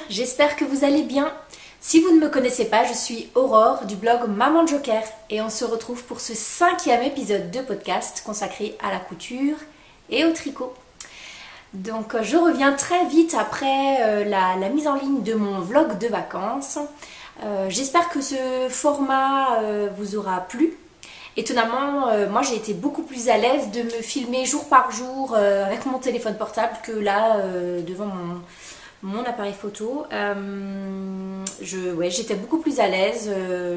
j'espère que vous allez bien. Si vous ne me connaissez pas, je suis Aurore du blog Maman Joker et on se retrouve pour ce 5e épisode de podcast consacré à la couture et au tricot. Donc je reviens très vite après la mise en ligne de mon vlog de vacances. J'espère que ce format vous aura plu. Étonnamment, moi j'ai été beaucoup plus à l'aise de me filmer jour par jour avec mon téléphone portable que là devant mon appareil photo. J'étais beaucoup plus à l'aise,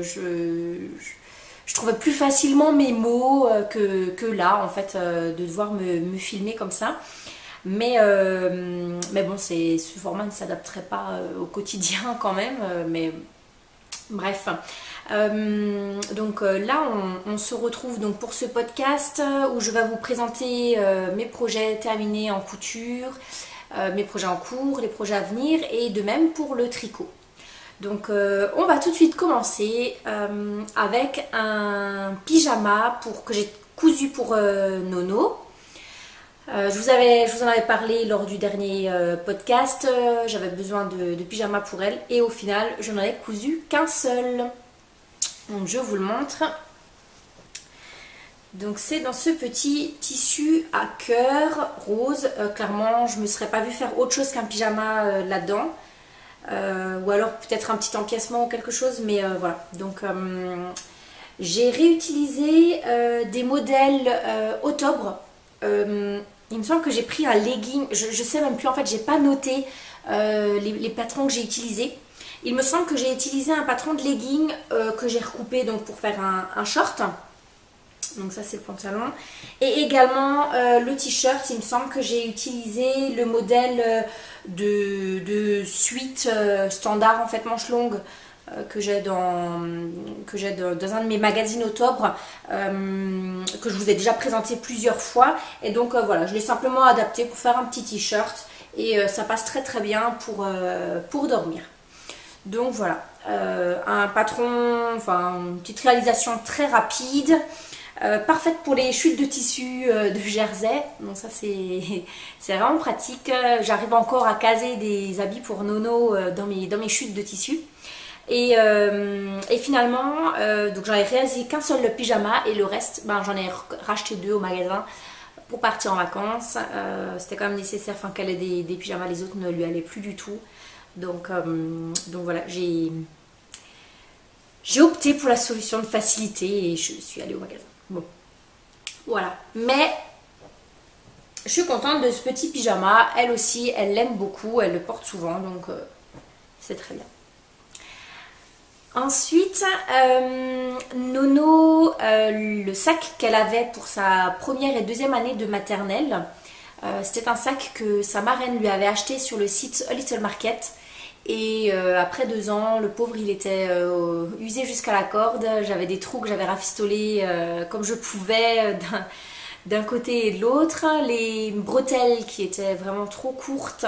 je trouvais plus facilement mes mots que là en fait de devoir me filmer comme ça. Mais bon, ce format ne s'adapterait pas au quotidien quand même, mais bref. Donc là on se retrouve donc pour ce podcast où je vais vous présenter mes projets terminés en couture, mes projets en cours, les projets à venir et de même pour le tricot. Donc on va tout de suite commencer avec un pyjama que j'ai cousu pour Nono. Je vous en avais parlé lors du dernier podcast, j'avais besoin de pyjama pour elle et au final je n'en ai cousu qu'un seul. Donc je vous le montre. Donc c'est dans ce petit tissu à cœur rose. Clairement je ne me serais pas vue faire autre chose qu'un pyjama là-dedans. Ou alors peut-être un petit empiècement ou quelque chose. Mais voilà. Donc j'ai réutilisé des modèles octobre. Il me semble que j'ai pris un legging. Je sais même plus en fait. J'ai pas noté les patrons que j'ai utilisés. Il me semble que j'ai utilisé un patron de legging que j'ai recoupé donc pour faire un short. Donc ça c'est le pantalon. Et également le t-shirt, il me semble que j'ai utilisé le modèle de suite standard en fait manche longue que j'ai dans un de mes magazines octobre que je vous ai déjà présenté plusieurs fois. Et donc voilà, je l'ai simplement adapté pour faire un petit t-shirt et ça passe très très bien pour dormir. Donc voilà, un patron, enfin une petite réalisation très rapide, parfaite pour les chutes de tissu de Jersey. Donc ça c'est vraiment pratique. J'arrive encore à caser des habits pour Nono dans mes chutes de tissu. Et finalement, donc j'en ai réalisé qu'un seul le pyjama et le reste, j'en ai racheté 2 au magasin pour partir en vacances. C'était quand même nécessaire qu'elle ait des pyjamas, les autres ne lui allaient plus du tout. Donc voilà, j'ai opté pour la solution de facilité et je suis allée au magasin. Bon, voilà. Mais je suis contente de ce petit pyjama. Elle aussi, elle l'aime beaucoup, elle le porte souvent, donc c'est très bien. Ensuite, Nono, le sac qu'elle avait pour sa première et deuxième année de maternelle, c'était un sac que sa marraine lui avait acheté sur le site A Little Market. Et après 2 ans, le pauvre il était usé jusqu'à la corde. J'avais des trous que j'avais rafistolés comme je pouvais d'un côté et de l'autre. Les bretelles qui étaient vraiment trop courtes.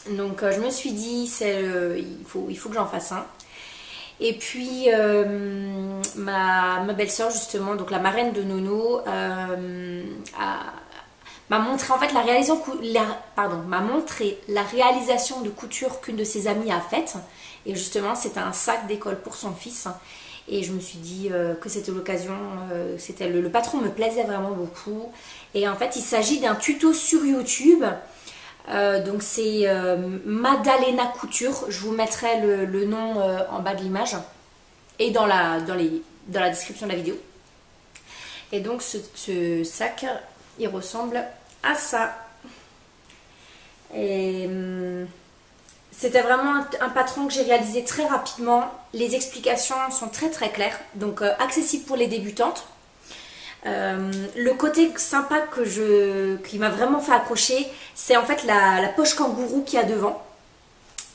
Donc je me suis dit il faut que j'en fasse un. Et puis ma belle-sœur justement, donc la marraine de Nono, m'a montré en fait m'a montré la réalisation de couture qu'une de ses amies a faite. Et justement c'était un sac d'école pour son fils. Et je me suis dit que c'était l'occasion, le patron me plaisait vraiment beaucoup. Et en fait il s'agit d'un tuto sur YouTube. Donc c'est Madalena Couture. Je vous mettrai le nom en bas de l'image et dans la description de la vidéo. Et donc ce sac il ressemble à ça. Et c'était vraiment un patron que j'ai réalisé très rapidement. Les explications sont très très claires, donc accessible pour les débutantes. Le côté sympa qui m'a vraiment fait accrocher, c'est en fait la poche kangourou qu'il y a devant.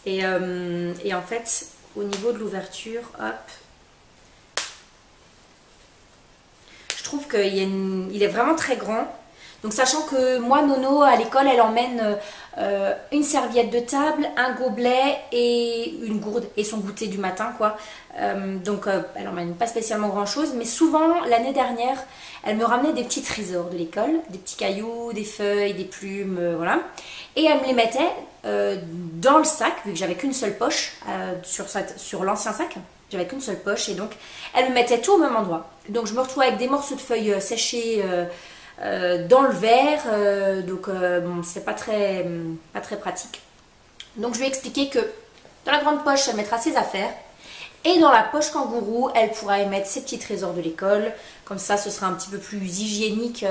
Et en fait, au niveau de l'ouverture, hop, je trouve qu'il est vraiment très grand. Donc sachant que moi, Nono, à l'école, elle emmène une serviette de table, un gobelet et une gourde et son goûter du matin, quoi. Donc elle emmène pas spécialement grand chose, mais souvent l'année dernière, elle me ramenait des petits trésors de l'école, des petits cailloux, des feuilles, des plumes, voilà. Et elle me les mettait dans le sac, vu que j'avais qu'une seule poche sur l'ancien sac. J'avais qu'une seule poche et donc elle me mettait tout au même endroit. Donc je me retrouvais avec des morceaux de feuilles séchées dans le verre, donc bon, c'est pas très pratique. Donc je lui ai expliqué que dans la grande poche, elle mettra ses affaires et dans la poche kangourou, elle pourra y mettre ses petits trésors de l'école. Comme ça, ce sera un petit peu plus hygiénique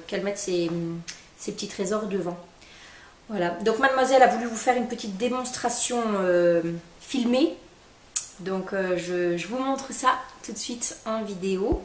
qu'elle mette ses petits trésors devant. Voilà, donc mademoiselle a voulu vous faire une petite démonstration filmée. Donc je vous montre ça tout de suite en vidéo.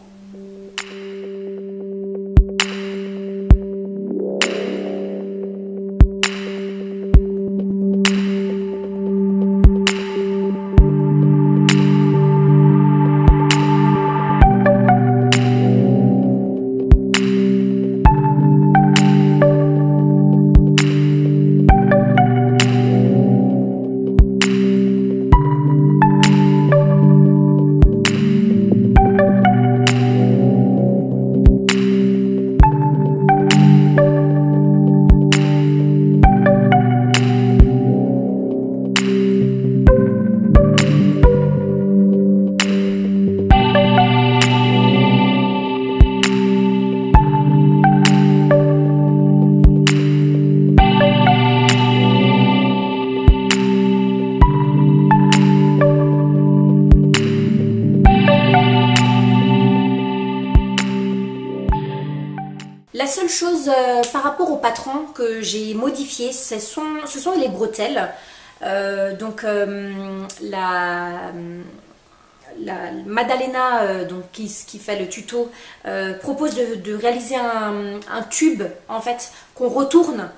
La seule chose par rapport au patron que j'ai modifié, ce sont les bretelles. La Maddalena qui fait le tuto propose de réaliser un tube en fait qu'on retourne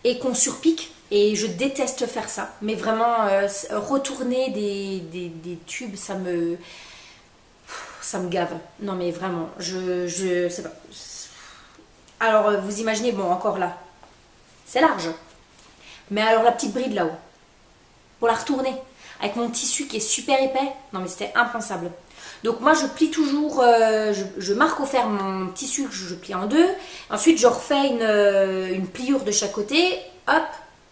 et qu'on surpique. Et je déteste faire ça. Mais vraiment, retourner des tubes, ça me gave. Non mais vraiment, je sais pas. Alors vous imaginez, bon encore là, c'est large. Mais alors la petite bride là-haut, pour la retourner, avec mon tissu qui est super épais, non mais c'était impensable. Donc moi je plie toujours, je marque au fer mon tissu que je plie en deux. Ensuite je refais une pliure de chaque côté, hop,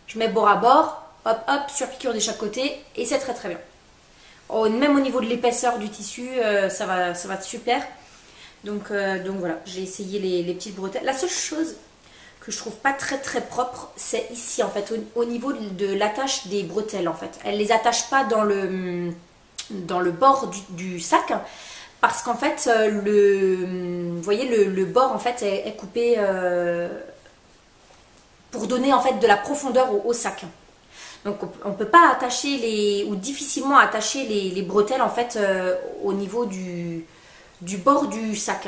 je mets bord à bord, hop hop, sur piqûre de chaque côté et c'est très très bien. Oh, même au niveau de l'épaisseur du tissu, ça va super. Donc voilà, j'ai essayé les petites bretelles. La seule chose que je trouve pas très très propre, c'est ici en fait, au niveau de l'attache des bretelles en fait. Elle les attache pas dans le bord du sac, parce qu'en fait, vous voyez, le bord en fait est coupé pour donner en fait de la profondeur au sac. Donc on peut pas attacher ou difficilement attacher les bretelles en fait au niveau du bord du sac.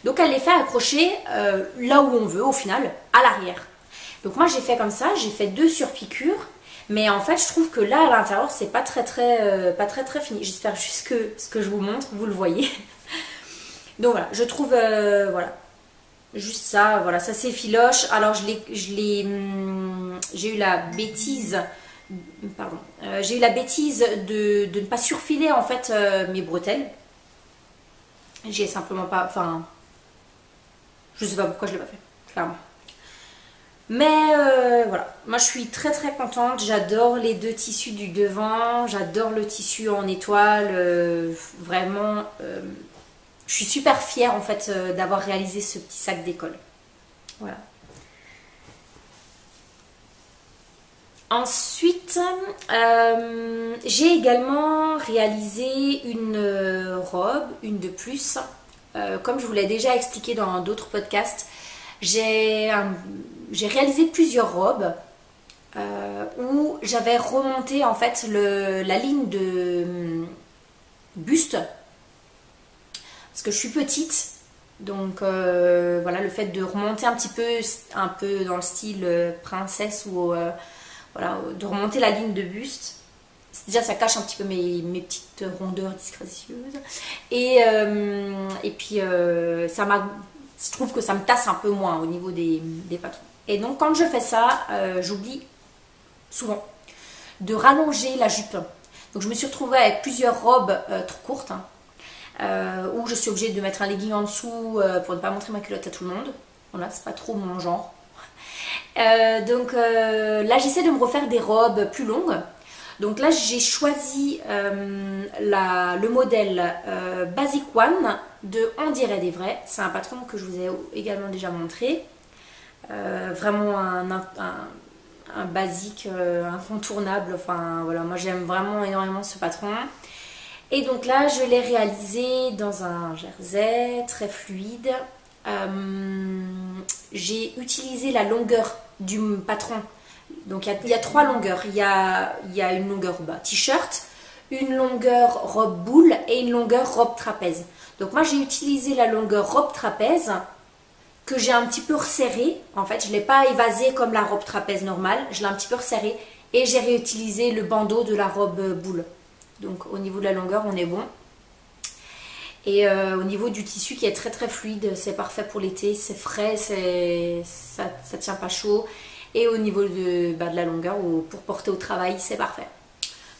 Donc elle les fait accrocher là où on veut au final, à l'arrière. Donc moi j'ai fait comme ça, j'ai fait 2 surpiqûres, mais en fait je trouve que là à l'intérieur c'est pas très fini. J'espère juste que ce que je vous montre, vous le voyez. Donc voilà, je trouve voilà, juste ça, voilà, ça s'effiloche. Alors j'ai eu la bêtise, pardon, j'ai eu la bêtise de ne pas surfiler en fait mes bretelles. J'ai simplement pas, enfin, je sais pas pourquoi je l'ai pas fait, clairement. Mais voilà, moi je suis très très contente, j'adore les 2 tissus du devant, j'adore le tissu en étoile, vraiment, je suis super fière en fait d'avoir réalisé ce petit sac d'école. Voilà. Ensuite, j'ai également réalisé une robe, une de plus. Comme je vous l'ai déjà expliqué dans d'autres podcasts, j'ai réalisé plusieurs robes où j'avais remonté en fait la ligne de buste. Parce que je suis petite, donc voilà, le fait de remonter un peu dans le style princesse ou... voilà, de remonter la ligne de buste. Déjà, ça cache un petit peu mes petites rondeurs disgracieuses. Et puis, ça m'a je trouve que ça me tasse un peu moins au niveau des patrons. Et donc quand je fais ça, j'oublie souvent de rallonger la jupe. Donc je me suis retrouvée avec plusieurs robes trop courtes, hein, où je suis obligée de mettre un legging en dessous pour ne pas montrer ma culotte à tout le monde. Voilà, c'est pas trop mon genre. Donc là j'essaie de me refaire des robes plus longues. Donc là j'ai choisi le modèle Basic One de On dirait des vrais. C'est un patron que je vous ai également déjà montré. Vraiment un basique incontournable. Enfin voilà, moi j'aime vraiment énormément ce patron. Et donc là je l'ai réalisé dans un jersey très fluide. J'ai utilisé la longueur du patron. Donc il y a 3 longueurs. Il y a une longueur t-shirt, une longueur robe boule et une longueur robe trapèze. Donc moi j'ai utilisé la longueur robe trapèze que j'ai un petit peu resserrée. En fait je ne l'ai pas évasée comme la robe trapèze normale. Je l'ai un petit peu resserrée et j'ai réutilisé le bandeau de la robe boule. Donc au niveau de la longueur on est bon. Et au niveau du tissu qui est très très fluide, c'est parfait pour l'été, c'est frais, ça tient pas chaud. Et au niveau de la longueur, pour porter au travail, c'est parfait.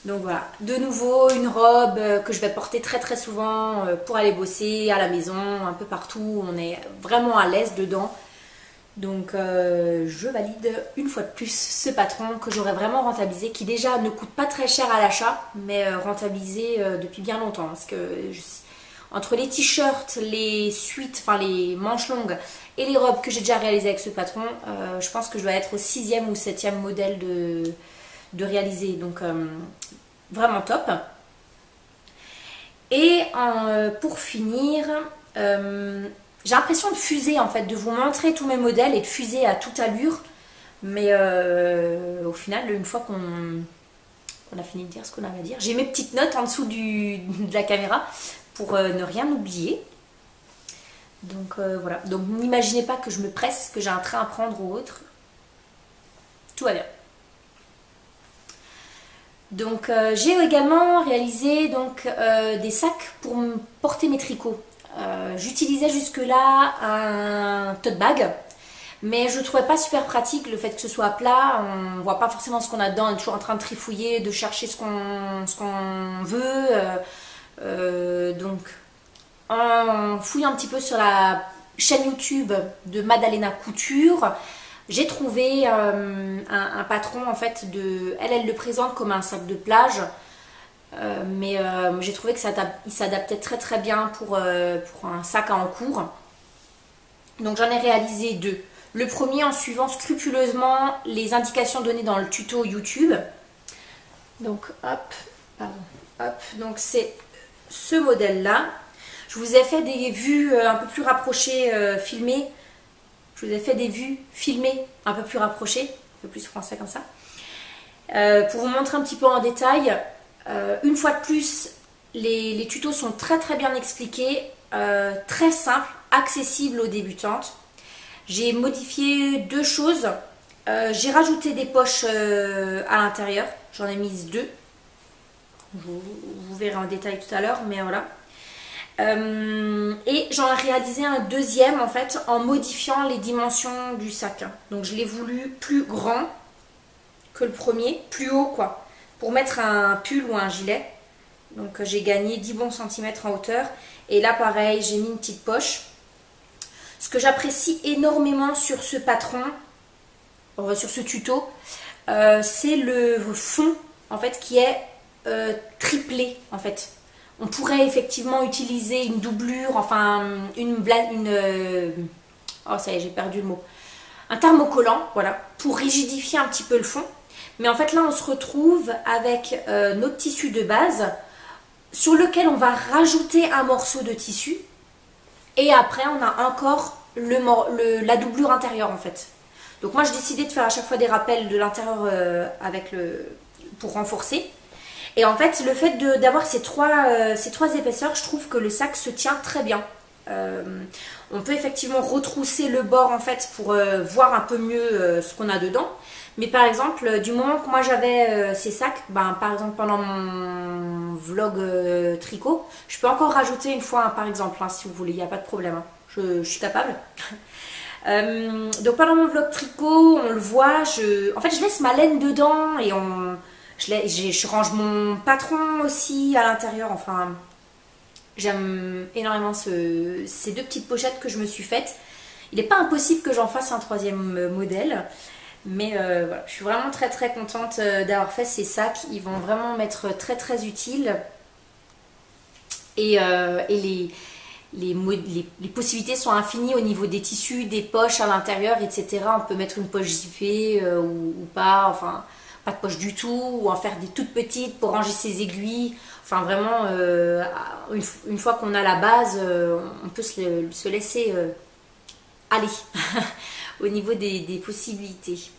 Donc voilà, de nouveau une robe que je vais porter très très souvent pour aller bosser à la maison, un peu partout, on est vraiment à l'aise dedans. Donc je valide une fois de plus ce patron que j'aurais vraiment rentabilisé, qui déjà ne coûte pas très cher à l'achat, mais rentabilisé depuis bien longtemps. Parce que entre les t-shirts, les suites, enfin les manches longues et les robes que j'ai déjà réalisées avec ce patron, je pense que je dois être au 6e ou 7e modèle de réaliser. Donc vraiment top. Et pour finir, j'ai l'impression de fuser en fait, de vous montrer tous mes modèles et de fuser à toute allure. Mais au final, une fois qu'on a fini de dire ce qu'on avait à dire, j'ai mes petites notes en dessous de la caméra pour ne rien oublier. Donc voilà, donc n'imaginez pas que je me presse, que j'ai un train à prendre ou autre. Tout va bien. Donc j'ai également réalisé donc, des sacs pour porter mes tricots. J'utilisais jusque-là un tote bag, mais je ne trouvais pas super pratique le fait que ce soit plat. On ne voit pas forcément ce qu'on a dedans, on est toujours en train de trifouiller, de chercher ce qu'on veut. Donc en fouillant un petit peu sur la chaîne YouTube de Madalena Couture, j'ai trouvé un patron en fait elle le présente comme un sac de plage, mais j'ai trouvé que il s'adaptait très très bien pour un sac à encours. Donc j'en ai réalisé 2. Le premier en suivant scrupuleusement les indications données dans le tuto YouTube. Donc hop, pardon, hop, donc c'est ce modèle là. Je vous ai fait des vues un peu plus rapprochées filmées. Je vous ai fait des vues filmées un peu plus rapprochées, un peu plus français comme ça. Pour vous montrer un petit peu en détail, une fois de plus, les tutos sont très très bien expliqués, très simples, accessibles aux débutantes. J'ai modifié 2 choses. J'ai rajouté des poches à l'intérieur, j'en ai mis 2. Vous verrez en détail tout à l'heure, mais voilà. Et j'en ai réalisé un deuxième en fait en modifiant les dimensions du sac. Donc je l'ai voulu plus grand que le premier, plus haut quoi, pour mettre un pull ou un gilet. Donc j'ai gagné 10 bons centimètres en hauteur. Et là pareil, j'ai mis une petite poche. Ce que j'apprécie énormément sur ce patron, sur ce tuto, c'est le fond en fait qui est triplé en fait. On pourrait effectivement utiliser une doublure, enfin oh ça y est, j'ai perdu le mot. Un thermocollant, voilà, pour rigidifier un petit peu le fond. Mais en fait là on se retrouve avec notre tissu de base sur lequel on va rajouter un morceau de tissu. Et après on a encore la doublure intérieure en fait. Donc moi j'ai décidé de faire à chaque fois des rappels de l'intérieur pour renforcer. Et en fait, le fait d'avoir ces trois épaisseurs, je trouve que le sac se tient très bien. On peut effectivement retrousser le bord en fait pour voir un peu mieux ce qu'on a dedans. Mais par exemple, du moment que moi j'avais ces sacs, par exemple pendant mon vlog tricot, je peux encore rajouter une fois par exemple, si vous voulez, il n'y a pas de problème. je suis capable. Donc pendant mon vlog tricot, on le voit, en fait je laisse ma laine dedans et je range mon patron aussi à l'intérieur. Enfin, j'aime énormément ces deux petites pochettes que je me suis faites. Il n'est pas impossible que j'en fasse un troisième modèle. Mais voilà, je suis vraiment très très contente d'avoir fait ces sacs. Ils vont vraiment m'être très très utiles. Et les possibilités sont infinies au niveau des tissus, des poches à l'intérieur, etc. On peut mettre une poche zippée ou pas, enfin pas de poche du tout, ou en faire des toutes petites pour ranger ses aiguilles. Enfin vraiment, une fois qu'on a la base, on peut se laisser aller au niveau des possibilités.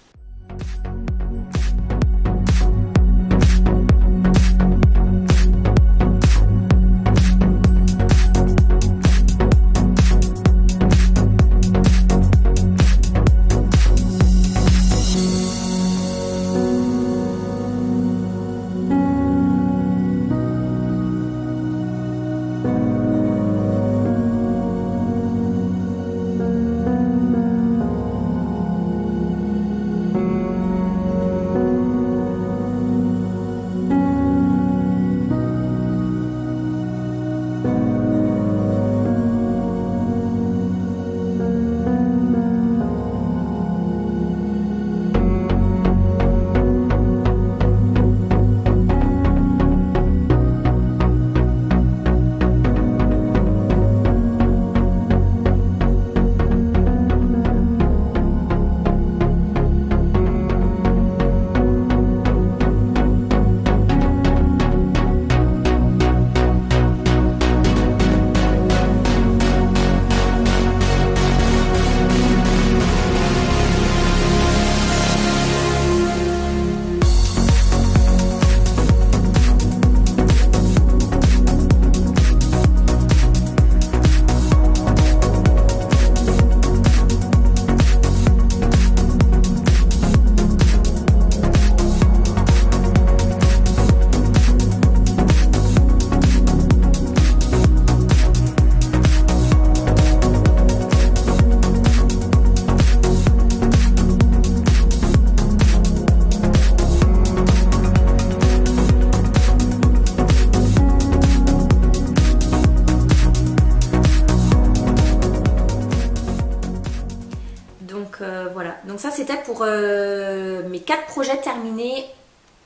Voilà, donc ça c'était pour mes 4 projets terminés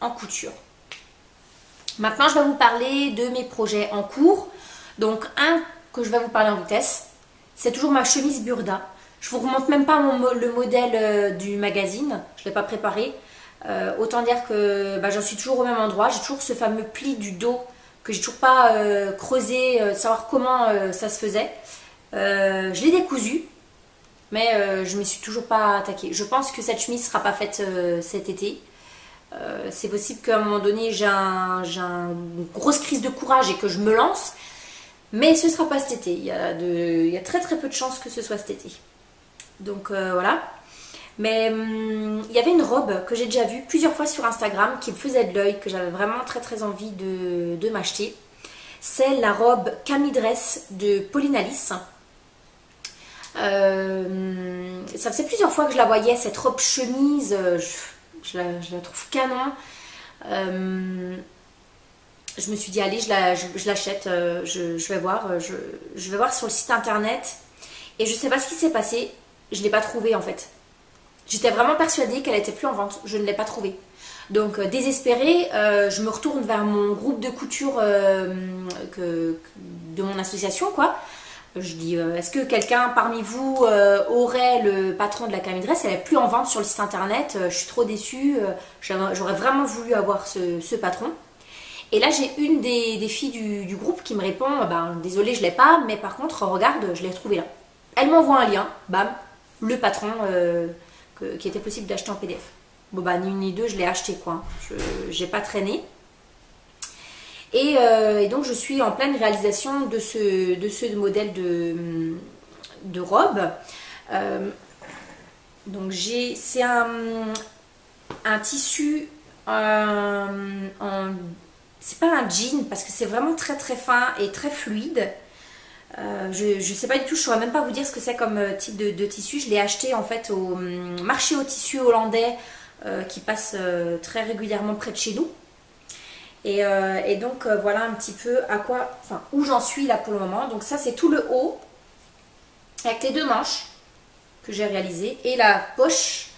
en couture. Maintenant je vais vous parler de mes projets en cours. Donc un que je vais vous parler en vitesse, c'est toujours ma chemise Burda. Je vous remonte même pas le modèle du magazine, je ne l'ai pas préparé. Autant dire que j'en suis toujours au même endroit, j'ai toujours ce fameux pli du dos que j'ai toujours pas creusé, savoir comment ça se faisait. Je l'ai décousu, mais je ne m'y suis toujours pas attaquée. Je pense que cette chemise ne sera pas faite cet été. C'est possible qu'à un moment donné j'ai une grosse crise de courage et que je me lance, mais ce ne sera pas cet été. Il y a très très peu de chances que ce soit cet été. Donc voilà. Mais il y avait une robe que j'ai déjà vue plusieurs fois sur Instagram qui me faisait de l'œil, que j'avais vraiment très très envie de m'acheter. C'est la robe Camille Dress de Pauline Alice. Ça faisait plusieurs fois que je la voyais, cette robe chemise, je la trouve canon. Je me suis dit allez, je l'achète, je vais voir, je vais voir sur le site internet. Et je sais pas ce qui s'est passé, je ne l'ai pas trouvée en fait. J'étais vraiment persuadée qu'elle n'était plus en vente, je ne l'ai pas trouvée. Donc désespérée, je me retourne vers mon groupe de couture de mon association quoi. Je dis, est-ce que quelqu'un parmi vous aurait le patron de la Camille Dress? Elle n'est plus en vente sur le site internet, je suis trop déçue, j'aurais vraiment voulu avoir ce patron. Et là j'ai une des filles du groupe qui me répond, désolée je ne l'ai pas, mais par contre regarde, je l'ai trouvé là. Elle m'envoie un lien, bam, le patron qui était possible d'acheter en PDF. Bon ni une ni deux, je l'ai acheté quoi, j'ai pas traîné. Et donc je suis en pleine réalisation de ce modèle de robe. Donc c'est un tissu, c'est pas un jean parce que c'est vraiment très très fin et très fluide. Je sais pas du tout, je saurais même pas vous dire ce que c'est comme type de tissu. Je l'ai acheté en fait au marché au tissu hollandais qui passe très régulièrement près de chez nous. Et donc voilà un petit peu où j'en suis là pour le moment. Donc ça c'est tout le haut avec les deux manches que j'ai réalisé et la poche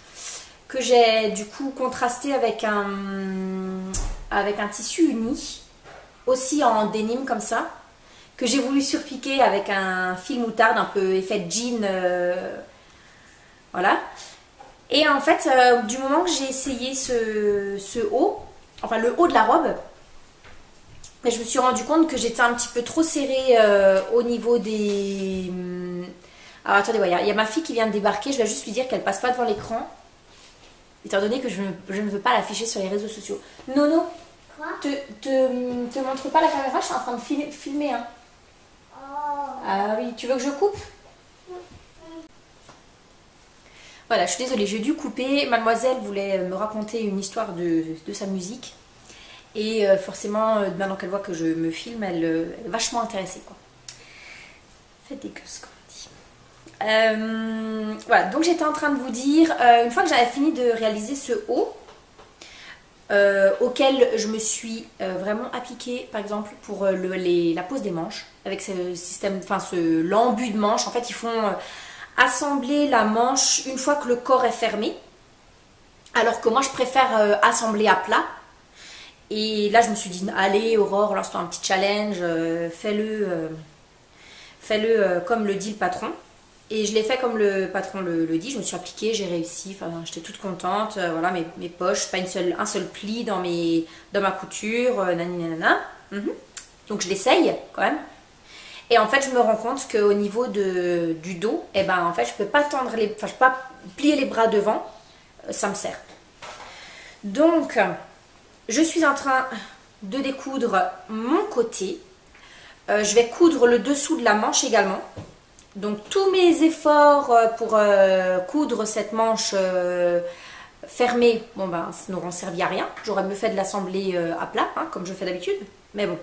que j'ai du coup contrasté avec un tissu uni, aussi en dénime comme ça, que j'ai voulu surpiquer avec un fil moutarde un peu effet jean, voilà. Et en fait, du moment que j'ai essayé ce haut, enfin le haut de la robe, mais je me suis rendu compte que j'étais un petit peu trop serrée au niveau des... Alors attendez, il y a ma fille qui vient de débarquer, je vais juste lui dire qu'elle passe pas devant l'écran, étant donné que je ne veux pas l'afficher sur les réseaux sociaux. Nono, quoi? te montre pas la caméra, je suis en train de filmer. Hein. Oh. Ah oui, tu veux que je coupe? Voilà, je suis désolée, j'ai dû couper. Mademoiselle voulait me raconter une histoire de sa musique. Et forcément, maintenant qu'elle voit que je me filme, elle est vachement intéressée, quoi. Faites des queues, comme on dit. Voilà, donc j'étais en train de vous dire, une fois que j'avais fini de réaliser ce haut, auquel je me suis vraiment appliquée, par exemple, pour la pose des manches, avec ce système, enfin l'embut de manche. En fait, ils font assembler la manche une fois que le corps est fermé, alors que moi, je préfère assembler à plat. Et là, je me suis dit, allez, Aurore, lance-toi un petit challenge, fais-le comme le dit le patron. Et je l'ai fait comme le patron le dit, je me suis appliquée, j'ai réussi, enfin, j'étais toute contente. Voilà, mes poches, pas un seul pli dans ma couture, nanana. Donc je l'essaye quand même. Et en fait, je me rends compte qu'au niveau du dos, eh ben, en fait, je peux pas je peux pas plier les bras devant, ça me sert. Donc, je suis en train de découdre mon côté. Je vais coudre le dessous de la manche également. Donc tous mes efforts pour coudre cette manche fermée, bon ben, ça n'auront servi à rien. J'aurais mieux fait de l'assembler à plat, hein, comme je fais d'habitude. Mais bon.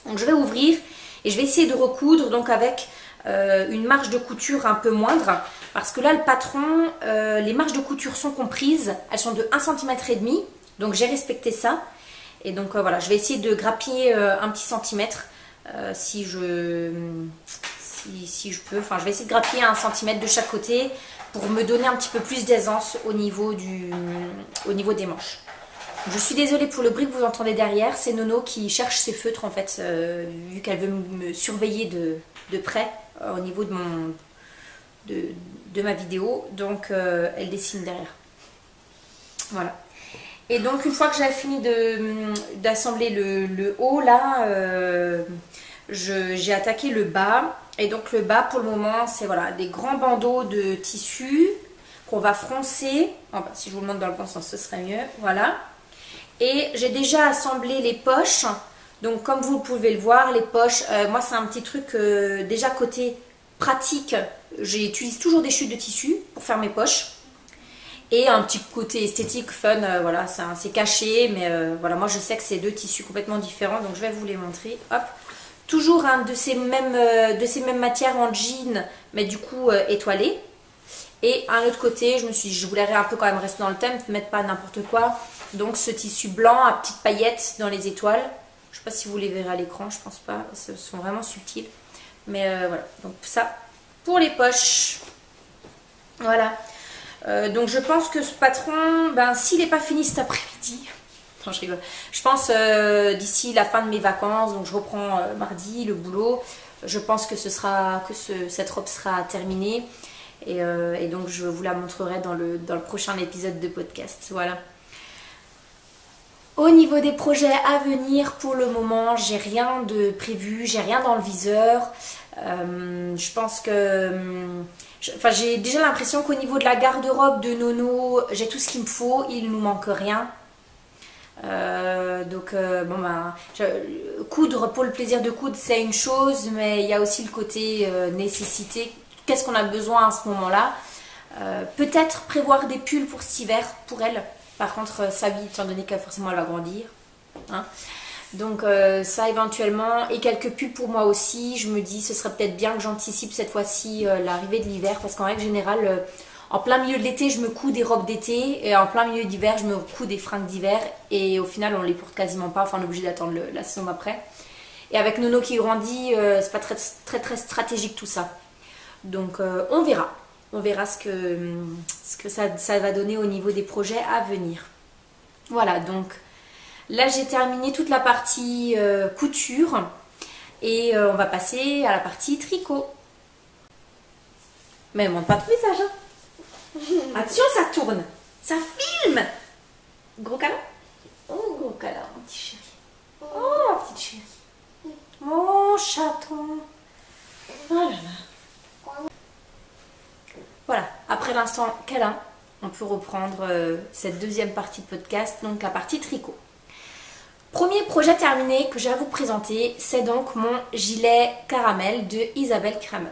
Donc je vais ouvrir et je vais essayer de recoudre donc avec une marge de couture un peu moindre. Parce que là, le patron, les marges de couture sont comprises. Elles sont de 1,5 cm. Donc j'ai respecté ça. Et donc voilà, je vais essayer de grappiller un petit centimètre si je peux. Enfin, je vais essayer de grappiller 1 cm de chaque côté pour me donner un petit peu plus d'aisance au niveau des manches. Je suis désolée pour le bruit que vous entendez derrière. C'est Nono qui cherche ses feutres en fait, vu qu'elle veut me surveiller de près au niveau de ma vidéo. Donc elle dessine derrière. Voilà. Et donc une fois que j'ai fini d'assembler le haut là, j'ai attaqué le bas. Et donc le bas pour le moment c'est voilà, des grands bandeaux de tissu qu'on va froncer. Oh, bah, si je vous le montre dans le bon sens ce serait mieux. Voilà. Et j'ai déjà assemblé les poches. Donc comme vous pouvez le voir, les poches, moi c'est un petit truc déjà côté pratique. J'utilise toujours des chutes de tissu pour faire mes poches. Et un petit côté esthétique, fun, voilà, c'est caché. Mais voilà, moi je sais que c'est deux tissus complètement différents. Donc je vais vous les montrer. Hop. Toujours de ces mêmes matières en jean, mais du coup étoilé. Et un autre côté, je voulais un peu quand même rester dans le thème, mettre pas n'importe quoi. Donc ce tissu blanc à petites paillettes dans les étoiles. Je ne sais pas si vous les verrez à l'écran, je pense pas. Ce sont vraiment subtils. Mais voilà, donc ça pour les poches. Voilà. Donc je pense que ce patron, ben, s'il n'est pas fini cet après-midi... Non, je rigole. Je pense d'ici la fin de mes vacances, donc je reprends mardi le boulot. Je pense que cette robe sera terminée. Et donc je vous la montrerai dans le prochain épisode de podcast. Voilà. Au niveau des projets à venir, pour le moment, j'ai rien de prévu, j'ai rien dans le viseur. Je pense que... j'ai déjà l'impression qu'au niveau de la garde-robe de Nono, j'ai tout ce qu'il me faut, il ne nous manque rien. Bon ben, coudre pour le plaisir de coudre c'est une chose, mais il y a aussi le côté nécessité. Qu'est-ce qu'on a besoin à ce moment-là? Peut-être prévoir des pulls pour cet hiver pour elle. Par contre, sa vie, étant donné qu'elle forcément elle va grandir. Hein. Donc ça éventuellement, et quelques pulls pour moi aussi. Je me dis ce serait peut-être bien que j'anticipe cette fois-ci l'arrivée de l'hiver, parce qu'en règle générale, en plein milieu de l'été, je me couds des robes d'été, et en plein milieu d'hiver, je me couds des fringues d'hiver, et au final on les porte quasiment pas, enfin on est obligé d'attendre la saison d'après. Et avec Nono qui grandit, c'est pas très stratégique tout ça. Donc on verra. On verra ce que ça va donner au niveau des projets à venir. Voilà, donc là j'ai terminé toute la partie couture. Et on va passer à la partie tricot. Mais montre pas ton visage. Hein. Attention, ça tourne. Ça filme. Gros câlin. Oh, gros câlin, mon petit chéri. Oh, ma petite chérie. Oh, chaton. Oh là là. Voilà, après l'instant câlin, on peut reprendre cette deuxième partie de podcast, donc la partie tricot. Premier projet terminé que j'ai à vous présenter, c'est donc mon gilet caramel de Isabelle Kramer.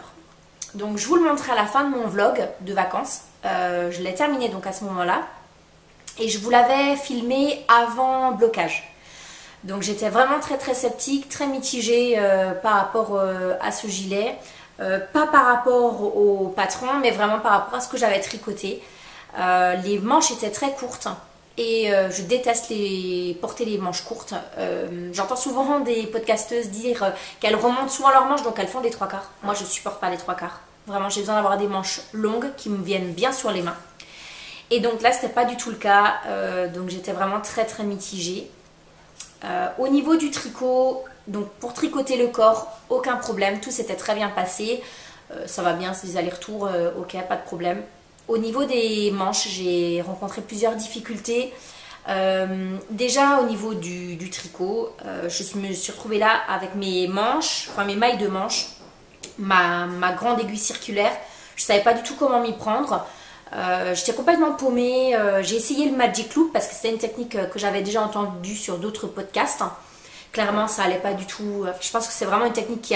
Donc je vous le montrerai à la fin de mon vlog de vacances. Je l'ai terminé donc à ce moment-là. Et je vous l'avais filmé avant blocage. Donc j'étais vraiment très sceptique, très mitigée par rapport à ce gilet. Pas par rapport au patron, mais vraiment par rapport à ce que j'avais tricoté. Les manches étaient très courtes. Et je déteste porter les manches courtes. J'entends souvent des podcasteuses dire qu'elles remontent souvent leurs manches, donc elles font des 3/4. Moi, je supporte pas les 3/4. Vraiment, j'ai besoin d'avoir des manches longues qui me viennent bien sur les mains. Et donc là, c'était pas du tout le cas. Donc j'étais vraiment très mitigée. Au niveau du tricot, donc pour tricoter le corps, aucun problème. Tout s'était très bien passé. Ça va bien, c'est des allers-retours, ok, pas de problème. Au niveau des manches, j'ai rencontré plusieurs difficultés. Déjà au niveau du tricot, je me suis retrouvée là avec mes manches, enfin mes mailles de manches, ma grande aiguille circulaire. Je ne savais pas du tout comment m'y prendre. J'étais complètement paumée. J'ai essayé le Magic Loop parce que c'était une technique que j'avais déjà entendue sur d'autres podcasts. Clairement, ça allait pas du tout. Je pense que c'est vraiment une technique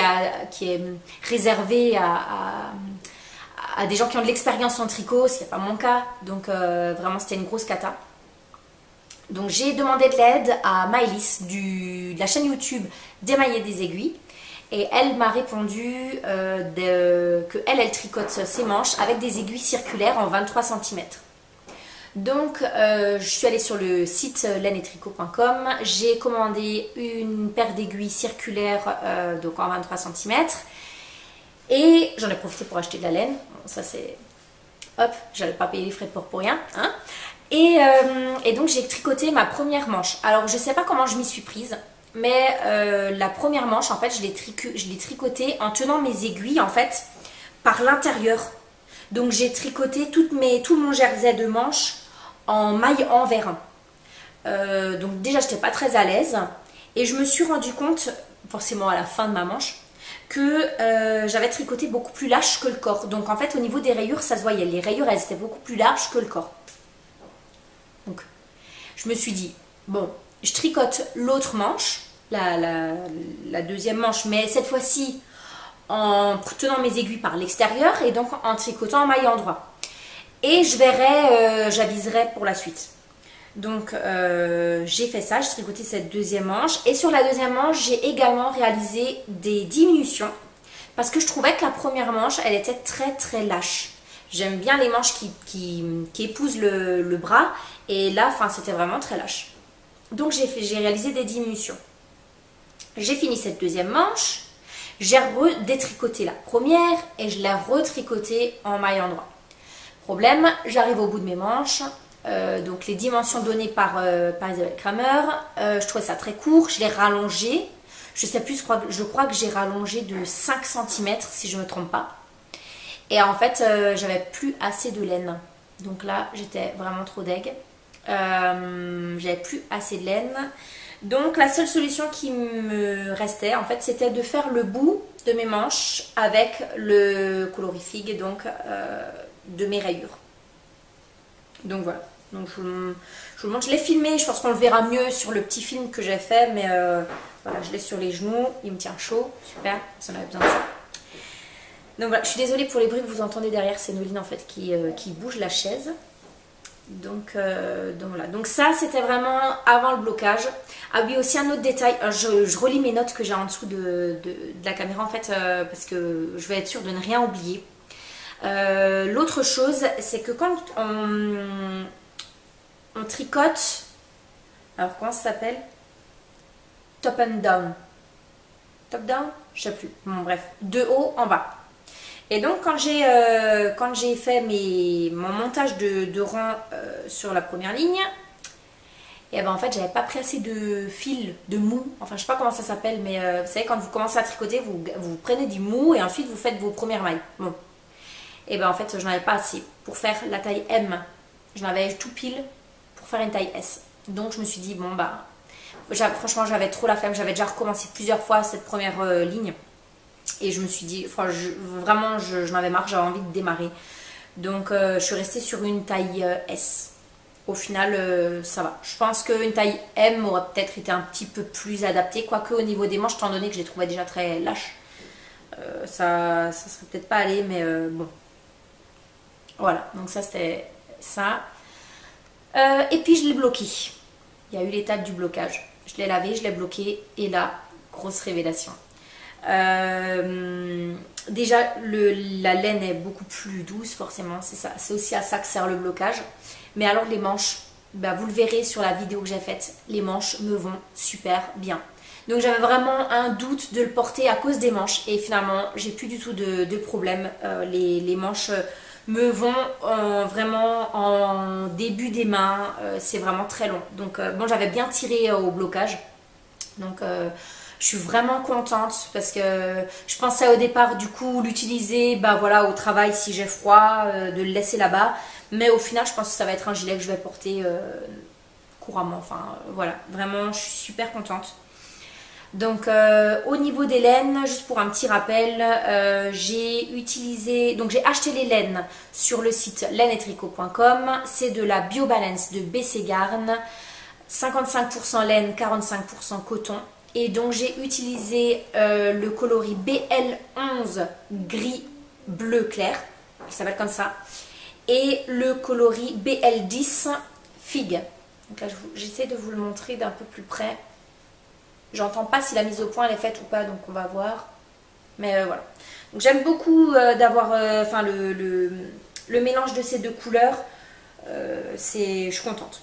qui est réservée à des gens qui ont de l'expérience en tricot, ce qui n'est pas mon cas. Donc vraiment, c'était une grosse cata. Donc j'ai demandé de l'aide à Maëlys de la chaîne YouTube d'Émailler des aiguilles. Et elle m'a répondu qu'elle tricote ses manches avec des aiguilles circulaires en 23 cm. Donc je suis allée sur le site laineettricot.com. J'ai commandé une paire d'aiguilles circulaires donc en 23 cm. Et j'en ai profité pour acheter de la laine. Bon, ça c'est... Hop, j'allais pas payer les frais de port pour rien. Hein. Et donc j'ai tricoté ma première manche. Alors je sais pas comment je m'y suis prise. Mais la première manche, en fait, je l'ai tricotée en tenant mes aiguilles, en fait, par l'intérieur. Donc j'ai tricoté tout mon jersey de manche en maille en vérin. Donc déjà, j'étais pas très à l'aise. Et je me suis rendu compte, forcément à la fin de ma manche, que j'avais tricoté beaucoup plus large que le corps. Donc en fait, au niveau des rayures, ça se voyait. Les rayures, elles étaient beaucoup plus larges que le corps. Donc, je me suis dit, bon, je tricote l'autre manche, la deuxième manche, mais cette fois-ci en tenant mes aiguilles par l'extérieur et donc en tricotant en maille endroit. Et je verrai, j'aviserai pour la suite. Donc j'ai fait ça, j'ai tricoté cette deuxième manche. Et sur la deuxième manche, j'ai également réalisé des diminutions parce que je trouvais que la première manche, elle était très lâche. J'aime bien les manches qui épousent le bras. Et là, c'était vraiment très lâche. Donc j'ai réalisé des diminutions. J'ai fini cette deuxième manche. J'ai redétricoté la première et je l'ai retricotée en maille endroit. Problème, j'arrive au bout de mes manches. Donc les dimensions données par Isabelle Kramer, je trouvais ça très court. Je l'ai rallongé. Je sais plus, je crois que j'ai rallongé de 5 cm si je ne me trompe pas. Et en fait, j'avais plus assez de laine. Donc là, j'étais vraiment trop deg. J'avais plus assez de laine. Donc la seule solution qui me restait, en fait, c'était de faire le bout de mes manches avec le colorifig donc de mes rayures. Donc voilà. Donc je vous le montre. Je l'ai filmé. Je pense qu'on le verra mieux sur le petit film que j'ai fait. Mais voilà, je l'ai sur les genoux. Il me tient chaud. Super. Ça en avait besoin de ça. Donc voilà, je suis désolée pour les bruits que vous entendez derrière, c'est Noline en fait qui bouge la chaise. Donc voilà, donc ça c'était vraiment avant le blocage. Ah oui, aussi un autre détail, je relis mes notes que j'ai en dessous de la caméra en fait, parce que je vais être sûre de ne rien oublier. L'autre chose, c'est que quand on tricote, alors comment ça s'appelle? Top and down. Top down? Je sais plus. Bon bref, de haut en bas. Et donc quand j'ai fait mon montage de rang sur la première ligne, et ben en fait j'avais pas pris assez de fil, de mou, enfin je sais pas comment ça s'appelle, mais vous savez quand vous commencez à tricoter, vous prenez du mou et ensuite vous faites vos premières mailles. Bon. Et ben en fait je n'en avais pas assez pour faire la taille M. Je n'avais tout pile pour faire une taille S. Donc je me suis dit bon bah, franchement j'avais trop la flemme, j'avais déjà recommencé plusieurs fois cette première ligne. Et je me suis dit, enfin, vraiment, je m'avais marre, j'avais envie de démarrer. Donc, je suis restée sur une taille S. Au final, ça va. Je pense qu'une taille M aurait peut-être été un petit peu plus adaptée. Quoique, au niveau des manches, étant donné que je les trouvais déjà très lâches, ça serait peut-être pas allé, mais bon. Voilà, donc ça, c'était ça. Et puis, je l'ai bloqué. Il y a eu l'étape du blocage. Je l'ai lavé, je l'ai bloqué. Et là, grosse révélation. Déjà la laine est beaucoup plus douce forcément, c'est ça, c'est aussi à ça que sert le blocage. Mais alors les manches, bah, vous le verrez sur la vidéo que j'ai faite, les manches me vont super bien. Donc j'avais vraiment un doute de le porter à cause des manches et finalement j'ai plus du tout de problème. Les manches me vont vraiment en début des mains, c'est vraiment très long. Donc bon, j'avais bien tiré au blocage, donc je suis vraiment contente parce que je pensais au départ du coup l'utiliser bah voilà, au travail si j'ai froid, de le laisser là-bas. Mais au final je pense que ça va être un gilet que je vais porter couramment. Enfin voilà, vraiment je suis super contente. Donc au niveau des laines, juste pour un petit rappel, j'ai acheté les laines sur le site laineetricot.com. C'est de la BioBalance de BC Garn, 55% laine, 45% coton. Et donc j'ai utilisé le coloris BL11 gris bleu clair, il s'appelle comme ça, et le coloris BL10 figue. Donc là j'essaie de vous le montrer d'un peu plus près. J'entends pas si la mise au point elle est faite ou pas, donc on va voir. Mais voilà. Donc j'aime beaucoup d'avoir le mélange de ces deux couleurs. Je suis contente.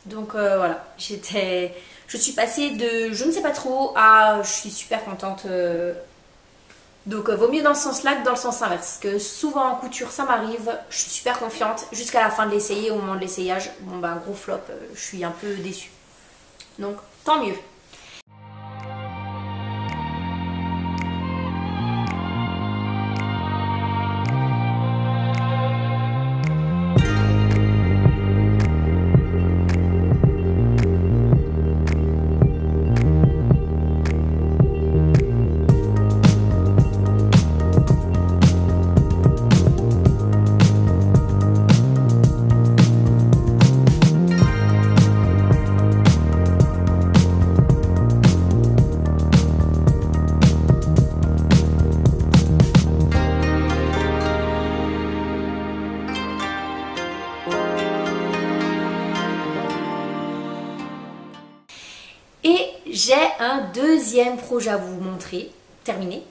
Donc voilà, je suis passée de je ne sais pas trop à je suis super contente. Donc vaut mieux dans ce sens-là que dans le sens inverse. Parce que souvent en couture ça m'arrive, je suis super confiante jusqu'à la fin de l'essayer. Au moment de l'essayage, bon bah gros flop, je suis un peu déçue. Donc tant mieux. J'ai un deuxième projet à vous montrer, terminé.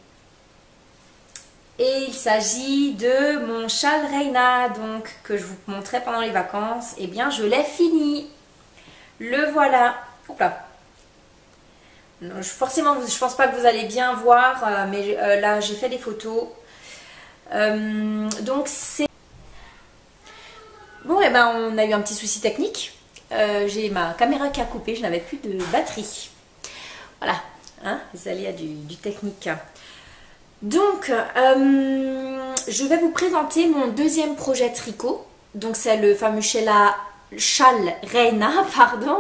Et il s'agit de mon châle Reina, donc que je vous montrais pendant les vacances. Et bien, je l'ai fini. Le voilà. Hop là. Forcément, je pense pas que vous allez bien voir, mais là, j'ai fait des photos. Donc, c'est... Bon, et ben, on a eu un petit souci technique. J'ai ma caméra qui a coupé, je n'avais plus de batterie. Voilà, hein, les aléas du technique. Donc, je vais vous présenter mon deuxième projet tricot. Donc, c'est le fameux châle Reina, pardon.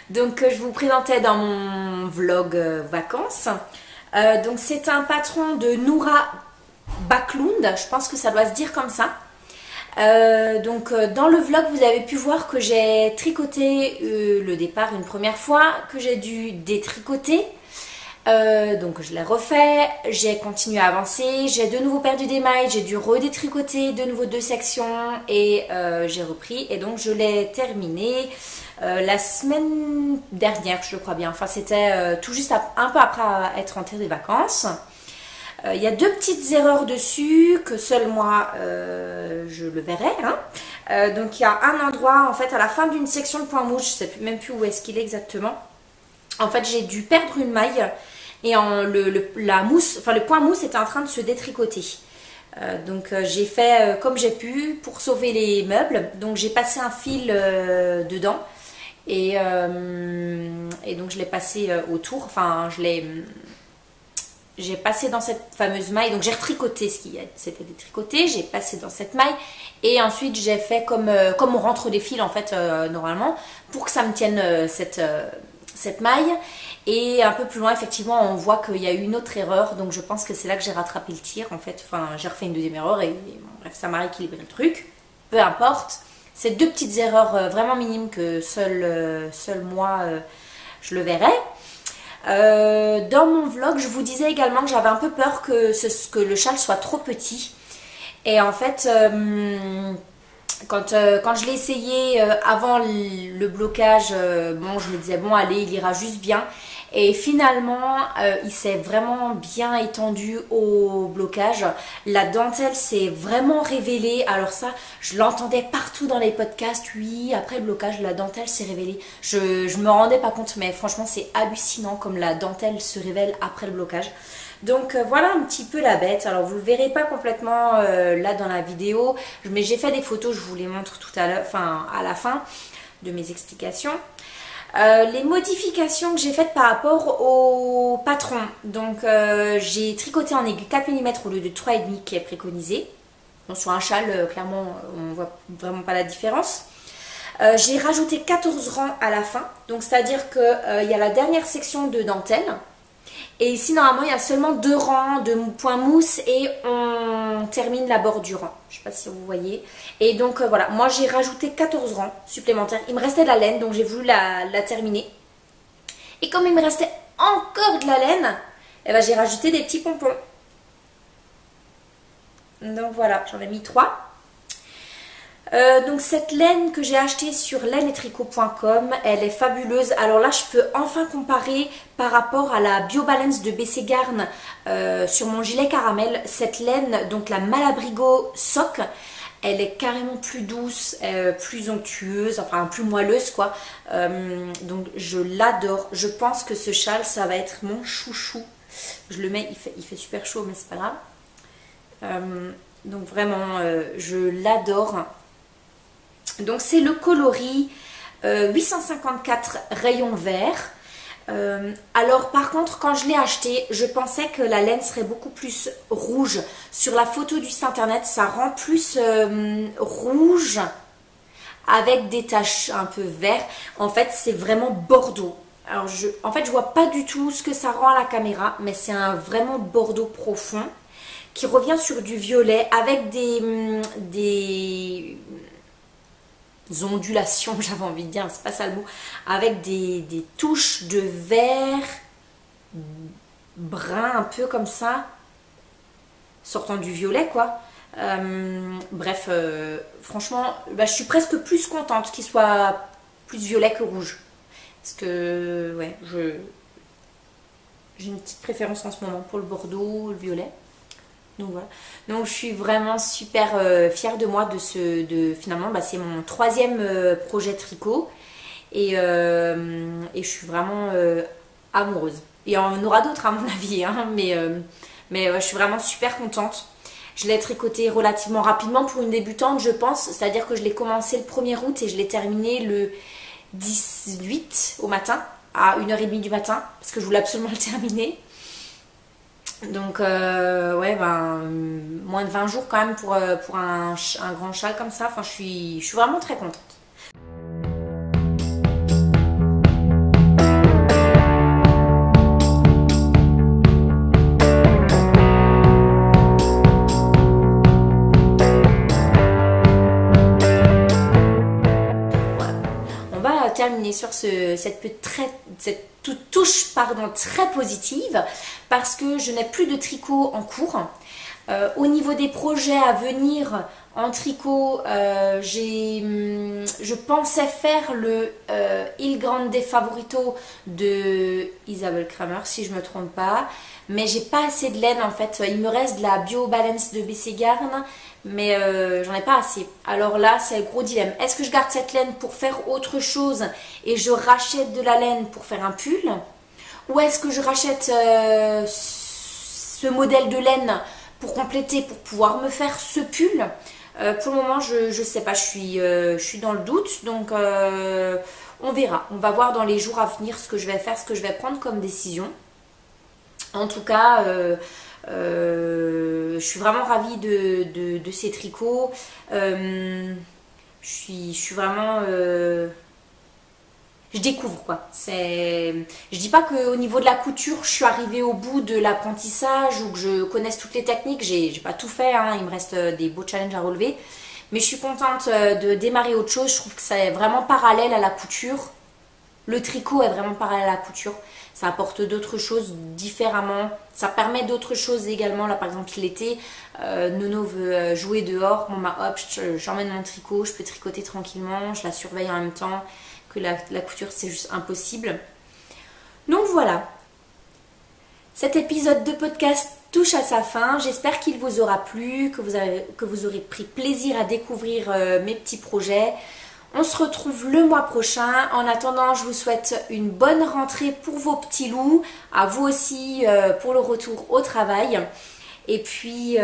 Donc, je vous présentais dans mon vlog vacances. Donc, c'est un patron de Noura Backlund. Je pense que ça doit se dire comme ça. Dans le vlog vous avez pu voir que j'ai tricoté le départ une première fois, que j'ai dû détricoter, Donc je l'ai refait, j'ai continué à avancer, j'ai de nouveau perdu des mailles, j'ai dû redétricoter de nouveau 2 sections et j'ai repris et donc je l'ai terminé la semaine dernière, je crois bien. Enfin c'était tout juste un peu après être rentrée des vacances. Il y a 2 petites erreurs dessus que seul moi je le verrai. Hein. Donc il y a un endroit en fait à la fin d'une section de point mouche, je sais même plus où est-ce qu'il est exactement. En fait j'ai dû perdre une maille et la mousse, enfin le point mousse était en train de se détricoter. Donc j'ai fait comme j'ai pu pour sauver les meubles. Donc j'ai passé un fil dedans et donc je l'ai passé autour, enfin j'ai passé dans cette fameuse maille, donc j'ai retricoté ce qui s'était détricoté, j'ai passé dans cette maille et ensuite j'ai fait comme on rentre des fils en fait normalement pour que ça me tienne cette maille. Et un peu plus loin effectivement on voit qu'il y a eu une autre erreur, donc je pense que c'est là que j'ai rattrapé le tir en fait, enfin j'ai refait une deuxième erreur et bon, bref ça m'a rééquilibré le truc, peu importe. C'est 2 petites erreurs vraiment minimes que seul moi je le verrai. Dans mon vlog, je vous disais également que j'avais un peu peur que le châle soit trop petit. Et en fait, quand je l'ai essayé avant le blocage, bon, je me disais bon allez, il ira juste bien. Et finalement, il s'est vraiment bien étendu au blocage. La dentelle s'est vraiment révélée. Alors ça, je l'entendais partout dans les podcasts. Oui, après le blocage, la dentelle s'est révélée. Je me rendais pas compte, mais franchement, c'est hallucinant comme la dentelle se révèle après le blocage. Donc voilà un petit peu la bête. Alors vous ne le verrez pas complètement là dans la vidéo, mais j'ai fait des photos, je vous les montre tout à l'heure, enfin à la fin de mes explications. Les modifications que j'ai faites par rapport au patron. Donc j'ai tricoté en aiguille 4 mm au lieu de 3,5 qui est préconisé. Bon, sur un châle, clairement, on voit vraiment pas la différence. J'ai rajouté 14 rangs à la fin. Donc c'est-à-dire qu'il y a la dernière section de dentelle. Et ici, normalement, il y a seulement 2 rangs de points mousse et on termine la bordure. Je ne sais pas si vous voyez. Et donc, voilà, moi, j'ai rajouté 14 rangs supplémentaires. Il me restait de la laine, donc j'ai voulu la terminer. Et comme il me restait encore de la laine, eh ben, j'ai rajouté des petits pompons. Donc, voilà, j'en ai mis 3. Donc cette laine que j'ai achetée sur laineettricot.com, elle est fabuleuse. Alors là je peux enfin comparer par rapport à la BioBalance de BC Garn sur mon gilet caramel. Cette laine, donc la Malabrigo Sock, elle est carrément plus douce, plus onctueuse, enfin plus moelleuse quoi. Donc je l'adore. Je pense que ce châle ça va être mon chouchou. Je le mets, il fait super chaud mais c'est pas grave. Donc vraiment je l'adore. Donc c'est le coloris 854 rayons verts. Alors par contre quand je l'ai acheté, je pensais que la laine serait beaucoup plus rouge. Sur la photo du site internet, ça rend plus rouge avec des taches un peu vert. En fait c'est vraiment bordeaux. Alors en fait je vois pas du tout ce que ça rend à la caméra, mais c'est un vraiment bordeaux profond qui revient sur du violet avec des ondulations, j'avais envie de dire, c'est pas ça le mot, avec des touches de vert brun un peu comme ça, sortant du violet quoi. Bref, franchement, bah, je suis presque plus contente qu'il soit plus violet que rouge. Parce que, ouais, j'ai une petite préférence en ce moment pour le bordeaux, le violet. Donc voilà. Donc je suis vraiment super fière de moi finalement bah, c'est mon 3e projet tricot et je suis vraiment amoureuse. Il y en aura d'autres à mon avis hein, mais ouais, je suis vraiment super contente. Je l'ai tricoté relativement rapidement pour une débutante je pense, c'est-à-dire que je l'ai commencé le 1er août et je l'ai terminé le 18 au matin à 1h30 du matin parce que je voulais absolument le terminer. Donc ouais ben moins de 20 jours quand même pour un grand châle comme ça. Enfin je suis vraiment très contente. terminer sur cette touche très positive parce que je n'ai plus de tricot en cours. Au niveau des projets à venir en tricot, je pensais faire le Il Grande Favorito de Isabelle Kramer, si je ne me trompe pas. Mais j'ai pas assez de laine en fait. Il me reste de la Bio Balance de BC Garn, mais j'en ai pas assez. Alors là, c'est le gros dilemme. Est-ce que je garde cette laine pour faire autre chose et je rachète de la laine pour faire un pull? Ou est-ce que je rachète ce modèle de laine pour compléter, pour pouvoir me faire ce pull? Pour le moment, je sais pas, je suis dans le doute, donc on verra. On va voir dans les jours à venir ce que je vais faire, ce que je vais prendre comme décision. En tout cas, je suis vraiment ravie de ces tricots. Je suis vraiment... je découvre quoi. Je dis pas qu'au niveau de la couture, je suis arrivée au bout de l'apprentissage ou que je connaisse toutes les techniques. J'ai pas tout fait, hein. Il me reste des beaux challenges à relever. Mais je suis contente de démarrer autre chose. Je trouve que c'est vraiment parallèle à la couture. Le tricot est vraiment parallèle à la couture. Ça apporte d'autres choses différemment. Ça permet d'autres choses également. Là, par exemple, l'été, Nono veut jouer dehors. Bon, bah hop, j'emmène mon tricot. Je peux tricoter tranquillement. Je la surveille en même temps. Que la couture, c'est juste impossible. Donc voilà. Cet épisode de podcast touche à sa fin. J'espère qu'il vous aura plu, que vous aurez pris plaisir à découvrir mes petits projets. On se retrouve le mois prochain. En attendant, je vous souhaite une bonne rentrée pour vos petits loups. À vous aussi pour le retour au travail. Et puis,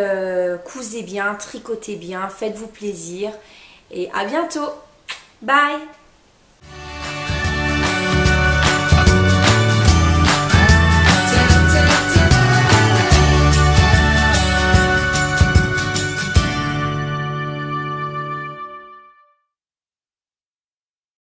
cousez bien, tricotez bien, faites-vous plaisir. Et à bientôt. Bye!